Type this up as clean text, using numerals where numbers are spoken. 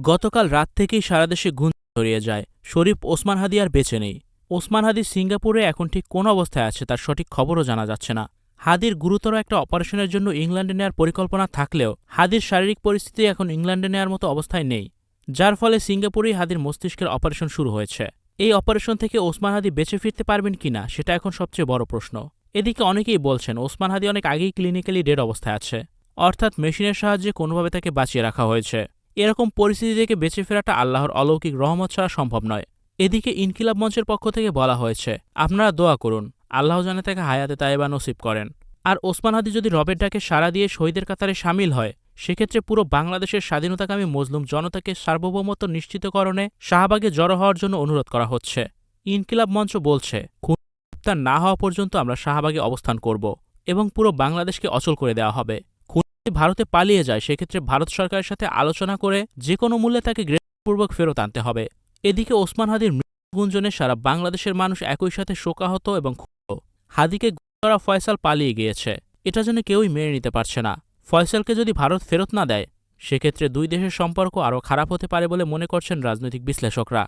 গতকাল রাত থেকেই সারা দেশে গুঞ্জন ছড়িয়ে যায়, শরীফ ওসমান হাদি আর বেঁচে নেই। ওসমান হাদি সিঙ্গাপুরে এখন ঠিক কোন অবস্থায় আছে তার সঠিক খবরও জানা যাচ্ছে না। হাদির গুরুতর একটা অপারেশনের জন্য ইংল্যান্ডে নেওয়ার পরিকল্পনা থাকলেও হাদির শারীরিক পরিস্থিতি এখন ইংল্যান্ডে নেওয়ার মতো অবস্থায় নেই, যার ফলে সিঙ্গাপুরেই হাদির মস্তিষ্কের অপারেশন শুরু হয়েছে। এই অপারেশন থেকে ওসমান হাদি বেঁচে ফিরতে পারবেন কিনা সেটা এখন সবচেয়ে বড় প্রশ্ন। এদিকে অনেকেই বলছেন ওসমান হাদি অনেক আগেই ক্লিনিক্যালি ডেড অবস্থায় আছে, অর্থাৎ মেশিনের সাহায্যে কোনোভাবে তাকে বাঁচিয়ে রাখা হয়েছে। এরকম পরিস্থিতি থেকে বেঁচে ফেরাটা আল্লাহর অলৌকিক রহমত ছাড়া সম্ভব নয়। এদিকে ইনকিলাব মঞ্চের পক্ষ থেকে বলা হয়েছে, আপনারা দোয়া করুন, আল্লাহ জানে তাকে হায়াতে তায়েবা নসিব করেন। আর ওসমান হাদি যদি রবের ডাকে সাড়া দিয়ে শহীদের কাতারে সামিল হয়, সেক্ষেত্রে পুরো বাংলাদেশের স্বাধীনতাকামী মজলুম জনতাকে সার্বভৌমত্ব নিশ্চিতকরণে শাহবাগে জড়ো হওয়ার জন্য অনুরোধ করা হচ্ছে। ইনকিলাব মঞ্চ বলছে, খুন গ্রেপ্তার না হওয়া পর্যন্ত আমরা শাহবাগে অবস্থান করব এবং পুরো বাংলাদেশকে অচল করে দেওয়া হবে। যদি ভারতে পালিয়ে যায় সেক্ষেত্রে ভারত সরকারের সাথে আলোচনা করে যে কোনো মূল্যে তাকে গ্রেপ্তারপূর্বক ফেরত আনতে হবে। এদিকে ওসমান হাদির মৃত্যু গুঞ্জনে সারা বাংলাদেশের মানুষ একই সাথে শোকাহত এবং ক্ষুব্ধ। হাদিকে গুলি করা ফয়সাল পালিয়ে গিয়েছে, এটা যেন কেউই মেনে নিতে পারছে না। ফয়সালকে যদি ভারত ফেরত না দেয় সেক্ষেত্রে দুই দেশের সম্পর্ক আরও খারাপ হতে পারে বলে মনে করছেন রাজনৈতিক বিশ্লেষকরা।